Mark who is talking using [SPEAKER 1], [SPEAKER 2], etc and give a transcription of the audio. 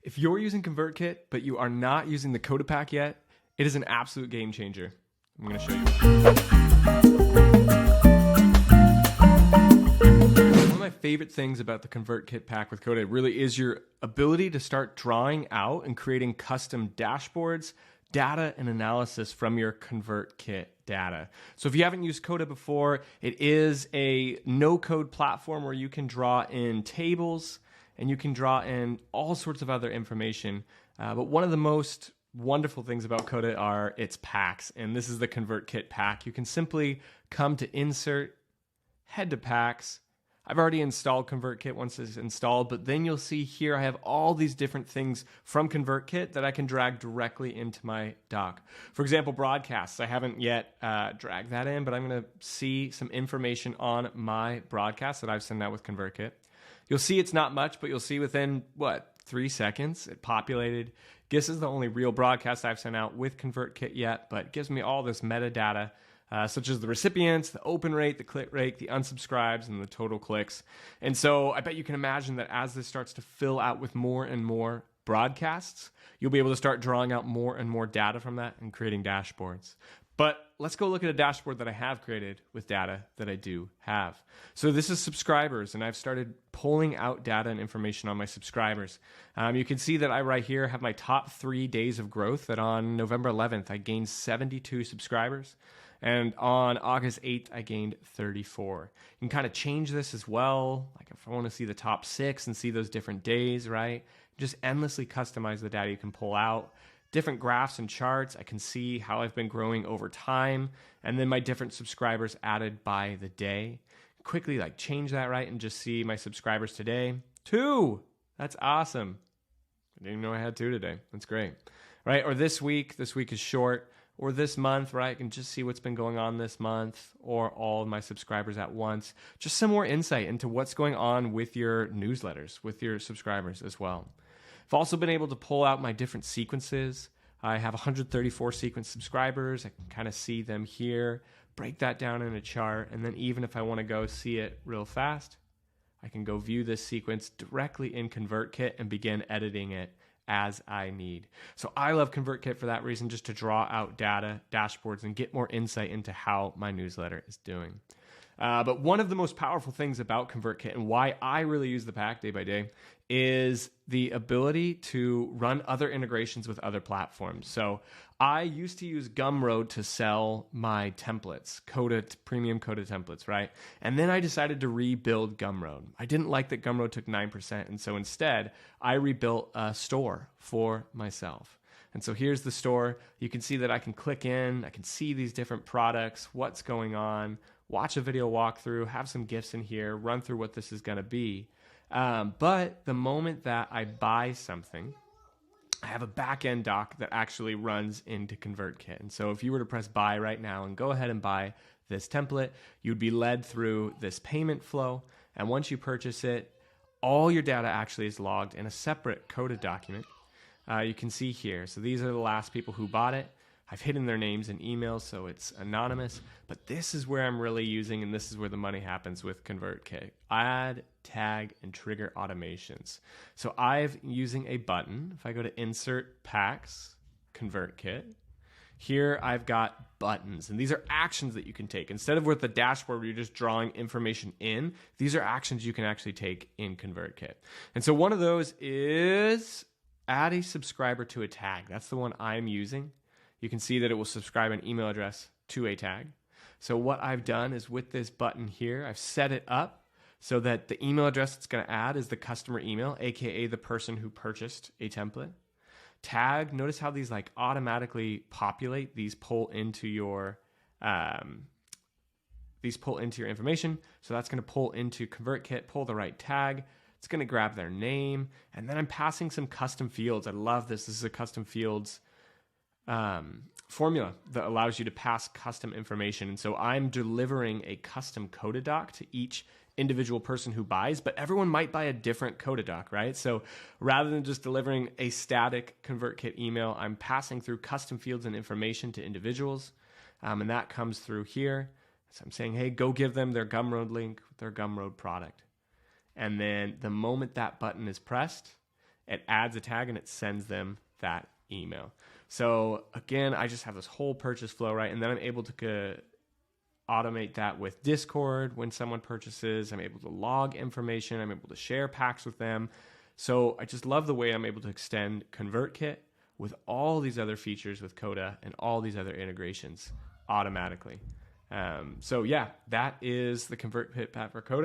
[SPEAKER 1] If you're using ConvertKit, but you are not using the Coda pack yet, it is an absolute game changer. I'm going to show you. One of my favorite things about the ConvertKit pack with Coda really is your ability to start drawing out and creating custom dashboards, data, and analysis from your ConvertKit data. So if you haven't used Coda before, it is a no-code platform where you can draw in tables and you can draw in all sorts of other information. But one of the most wonderful things about Coda are its packs, and this is the ConvertKit pack. You can simply come to Insert, head to Packs. I've already installed ConvertKit once it's installed, but then you'll see here I have all these different things from ConvertKit that I can drag directly into my doc. For example, broadcasts. I haven't yet dragged that in, but I'm going to see some information on my broadcast that I've sent out with ConvertKit. You'll see it's not much, but you'll see within, 3 seconds, it populated. This is the only real broadcast I've sent out with ConvertKit yet, but it gives me all this metadata, such as the recipients, the open rate, the click rate, the unsubscribes, and the total clicks. And so I bet you can imagine that as this starts to fill out with more and more broadcasts, you'll be able to start drawing out more and more data from that and creating dashboards. But let's go look at a dashboard that I have created with data that I do have. So this is subscribers, and I've started pulling out data and information on my subscribers. You can see that I right here have my top 3 days of growth, that on November 11th, I gained 72 subscribers. And on August 8th, I gained 34. You can kind of change this as well. Like if I want to see the top 6 and see those different days, right? Just endlessly customize the data you can pull out. Different graphs and charts. I can see how I've been growing over time. And then my different subscribers added by the day. Quickly change that, right? And just see my subscribers today. 2. That's awesome. I didn't even know I had 2 today. That's great. Right? Or this week is short. Or this month, right? I can just see what's been going on this month, or all of my subscribers at once. Just some more insight into what's going on with your newsletters, with your subscribers as well. I've also been able to pull out my different sequences. I have 134 sequence subscribers. I can kind of see them here, break that down in a chart, and then even if I want to go see it real fast, I can go view this sequence directly in ConvertKit and begin editing it as I need. So I love ConvertKit for that reason, just to draw out data, dashboards, and get more insight into how my newsletter is doing. But one of the most powerful things about ConvertKit, and why I really use the pack day by day, is the ability to run other integrations with other platforms. So I used to use Gumroad to sell my templates, premium Coda templates, right? And then I decided to rebuild Gumroad. I didn't like that Gumroad took 9%, and so instead I rebuilt a store for myself. And so here's the store. You can see that I can click in, I can see these different products, what's going on, watch a video walkthrough, have some GIFs in here, run through what this is going to be. But the moment that I buy something, I have a back-end doc that actually runs into ConvertKit. And so if you were to press buy right now and go ahead and buy this template, you'd be led through this payment flow. And once you purchase it, all your data actually is logged in a separate Coda document. You can see here. So these are the last people who bought it. I've hidden their names and emails, so it's anonymous. But this is where I'm really using, and this is where the money happens with ConvertKit. Add, tag, and trigger automations. So I'm using a button. If I go to Insert, Packs, ConvertKit, here I've got buttons, and these are actions that you can take. Instead of with the dashboard where you're just drawing information in, these are actions you can actually take in ConvertKit. And so one of those is add a subscriber to a tag. That's the one I'm using. You can see that it will subscribe an email address to a tag. So what I've done is with this button here, I've set it up so that the email address it's going to add is the customer email, aka the person who purchased a template. Tag, notice how these automatically populate. These pull into your information. So that's going to pull into ConvertKit, pull the right tag. It's going to grab their name, and then I'm passing some custom fields. I love this. This is a custom fields formula that allows you to pass custom information. And so I'm delivering a custom Coda doc to each individual person who buys, but everyone might buy a different Coda doc, right? So rather than just delivering a static ConvertKit email, I'm passing through custom fields and information to individuals. And that comes through here. So I'm saying, hey, go give them their Gumroad link, their Gumroad product. And then the moment that button is pressed, it adds a tag and it sends them that email. So again, I just have this whole purchase flow, right? And then I'm able to automate that with Discord. When someone purchases, I'm able to log information. I'm able to share packs with them. So I just love the way I'm able to extend ConvertKit with all these other features with Coda and all these other integrations automatically. So yeah, that is the ConvertKit pack for Coda.